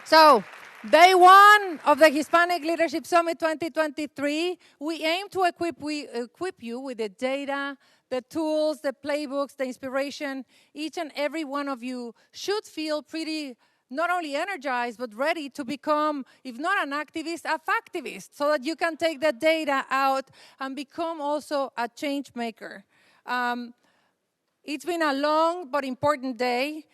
So, day one of the Hispanic Leadership Summit 2023, we aim to equip you with the data, the tools, the playbooks, the inspiration. Each and every one of you should feel pretty not only energized, but ready to become, if not an activist, a factivist, so that you can take the data out and become also a change maker. It's been a long but important day,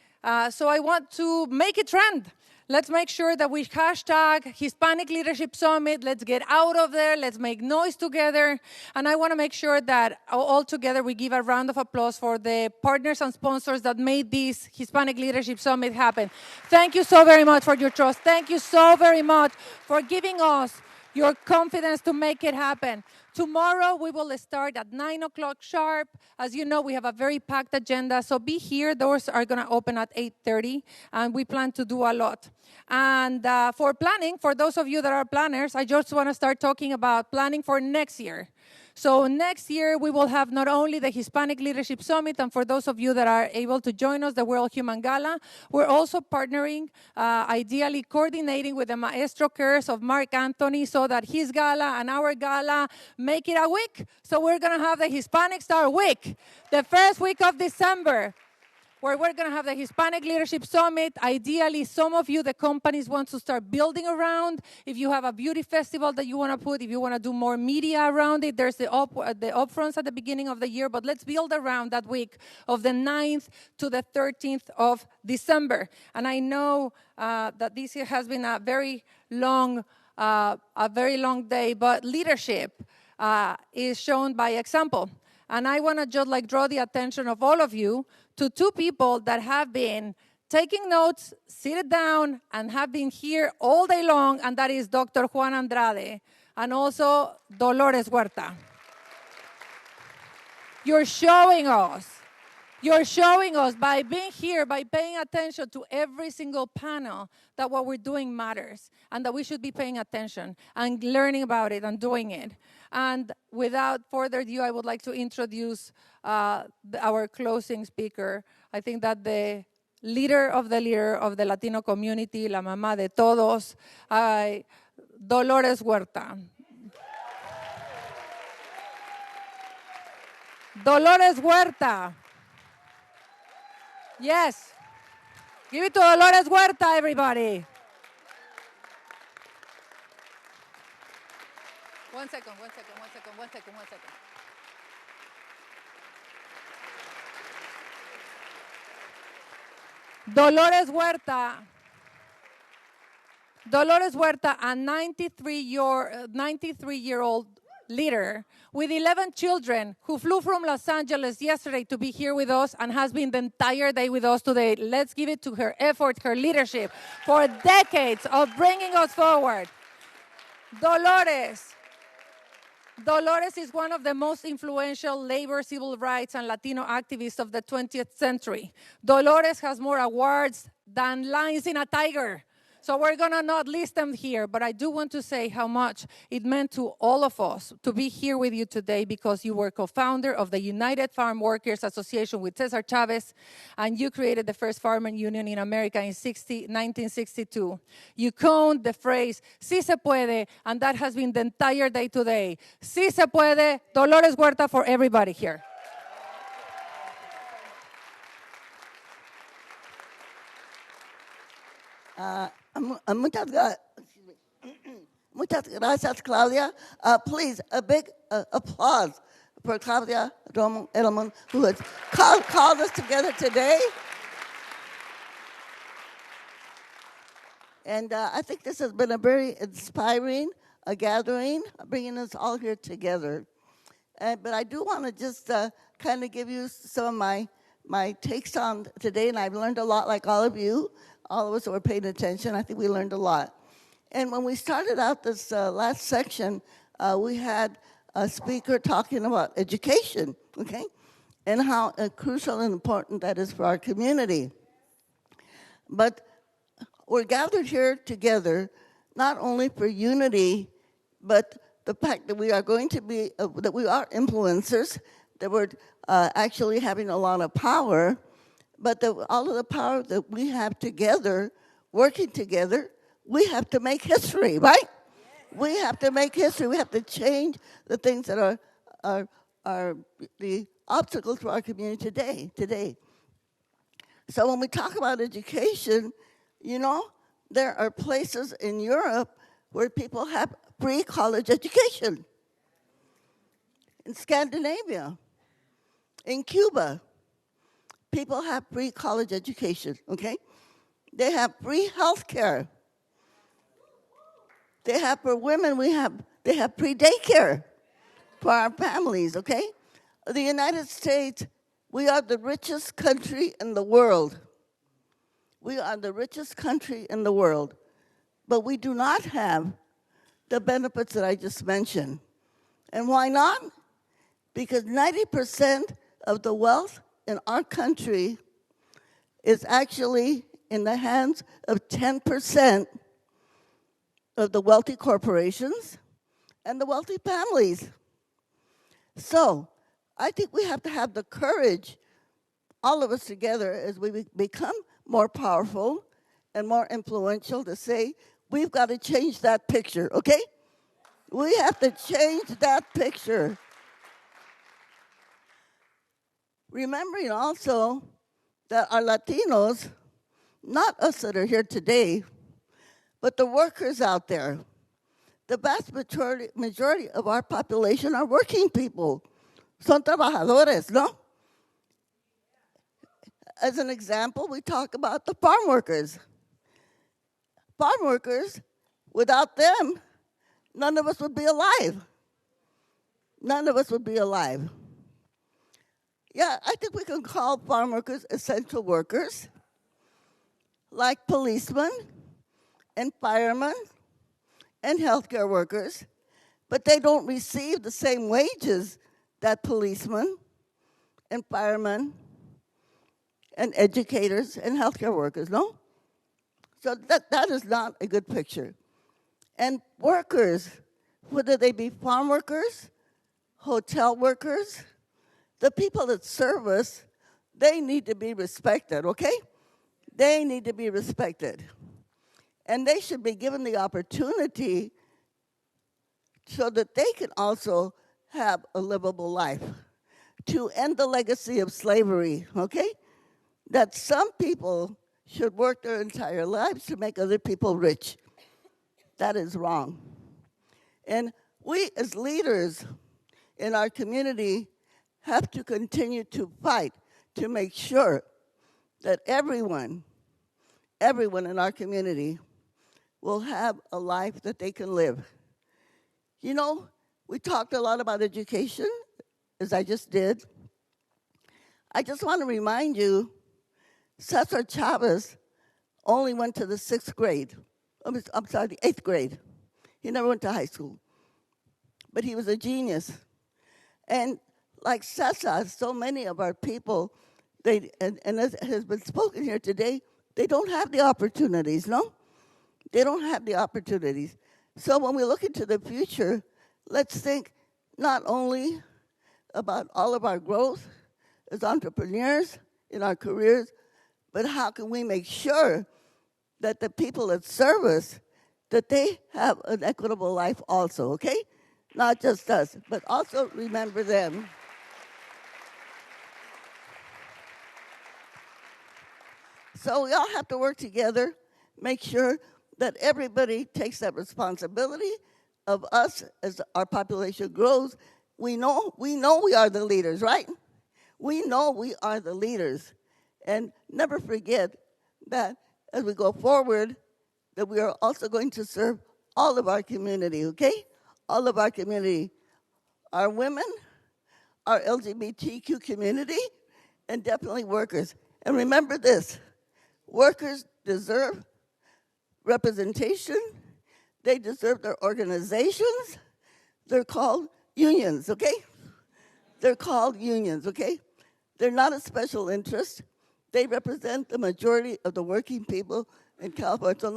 so I want to make it trend. Let's make sure that we hashtag Hispanic Leadership Summit. Let's get out of there. Let's make noise together. And I want to make sure that all together we give a round of applause for the partners and sponsors that made this Hispanic Leadership Summit happen. Thank you so very much for your trust. Thank you so very much for giving us your confidence to make it happen. Tomorrow, we will start at 9 o'clock sharp. As you know, we have a very packed agenda, so be here. Doors are going to open at 8:30, and we plan to do a lot. And for planning, for those of you that are planners, I just want to start talking about planning for next year. So next year, we will have not only the Hispanic Leadership Summit, and for those of you that are able to join us, the World Human Gala, we're also partnering, ideally coordinating with the Maestro Cares of Mark Anthony so that his gala and our gala make it a week. So we're going to have the Hispanic Star Week, the first week of December, where we're going to have the Hispanic Leadership Summit. Ideally, some of you, the companies, want to start building around. If you have a beauty festival that you want to put, if you want to do more media around it, there's the upfronts at the beginning of the year. But let's build around that week of the 9th to the 13th of December. And I know that this year has been a very long day, but leadership is shown by example. And I want to just draw the attention of all of you to two people that have been taking notes, seated down, and have been here all day long, and that is Dr. Juan Andrade and also Dolores Huerta. You're showing us by being here, by paying attention to every single panel, that what we're doing matters and that we should be paying attention and learning about it and doing it. And without further ado, I would like to introduce our closing speaker. I think that the leader of the Latino community, la mamá de todos, Dolores Huerta. Dolores Huerta. Yes. Give it to Dolores Huerta, everybody. One second. Dolores Huerta, a 93-year-old leader with 11 children who flew from Los Angeles yesterday to be here with us and has been the entire day with us today. Let's give it to her effort, her leadership for decades of bringing us forward. Dolores is one of the most influential labor, civil rights, and Latino activists of the 20th century. Dolores has more awards than lions in a tiger. So we're going to not list them here, but I do want to say how much it meant to all of us to be here with you today, because you were co-founder of the United Farm Workers Association with Cesar Chavez, and you created the first farmer union in America in 1962. You coined the phrase, "Si se puede," and that has been the entire day today. Si se puede, Dolores Huerta for everybody here. Muchas gracias, Claudia. Please, a big applause for Claudia Edelman, who has called us together today. And I think this has been a very inspiring gathering, bringing us all here together. But I do want to just kind of give you some of my takes on today, and I've learned a lot, like all of you. All of us that were paying attention, I think we learned a lot. And when we started out this last section, we had a speaker talking about education, okay, and how crucial and important that is for our community. But we're gathered here together not only for unity, but the fact that we are going to be, that we are influencers, that we're actually having a lot of power, but all of the power that we have together, working together, we have to make history, right? We have to make history. We have to change the things that are the obstacles to our community today. So when we talk about education, you know, there are places in Europe where people have pre-college education. In Scandinavia, in Cuba, people have pre-college education, okay? They have free health care. They have, for women, they have pre-daycare for our families, okay? The United States, we are the richest country in the world. We are the richest country in the world, but we do not have the benefits that I just mentioned. And why not? Because 90% of the wealth in our country is actually in the hands of 10% of the wealthy corporations and the wealthy families. So I think we have to have the courage, all of us together, as we become more powerful and more influential, to say, we've got to change that picture, okay? We have to change that picture. Remembering also that our Latinos, not us that are here today, but the workers out there, the vast majority of our population are working people. Son trabajadores, no? As an example, we talk about the farm workers. Farm workers, without them, none of us would be alive. None of us would be alive. Yeah, I think we can call farm workers essential workers, like policemen and firemen and healthcare workers, but they don't receive the same wages that policemen and firemen and educators and healthcare workers, no? So that is not a good picture. And workers, whether they be farm workers, hotel workers, the people that serve us, they need to be respected, okay? They need to be respected. And they should be given the opportunity so that they can also have a livable life, to end the legacy of slavery, okay? That some people should work their entire lives to make other people rich. That is wrong. And we as leaders in our community have to continue to fight to make sure that everyone in our community will have a life that they can live. You know, we talked a lot about education, as I just did. I just want to remind you, Cesar Chavez only went to the 6th grade. I'm sorry, the 8th grade. He never went to high school. But he was a genius. And like Cesar, so many of our people, and as has been spoken here today, they don't have the opportunities, no? They don't have the opportunities. So when we look into the future, let's think not only about all of our growth as entrepreneurs in our careers, but how can we make sure that the people that serve us, that they have an equitable life also, okay? Not just us, but also remember them. So we all have to work together, make sure that everybody takes that responsibility of us as our population grows. We know we are the leaders, right? We know we are the leaders. And never forget that as we go forward, that we are also going to serve all of our community, okay? All of our community, our women, our LGBTQ community, and definitely workers. And remember this, workers deserve representation. They deserve their organizations. They're called unions, okay? They're called unions, okay? They're not a special interest. They represent the majority of the working people in California. So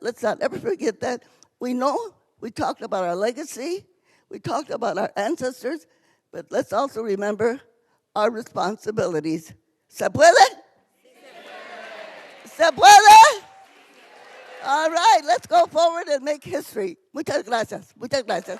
let's not ever forget that. We know we talked about our legacy. We talked about our ancestors. But let's also remember our responsibilities. ¿Se puede? ¿Se puede? All right, let's go forward and make history. Muchas gracias. Muchas gracias.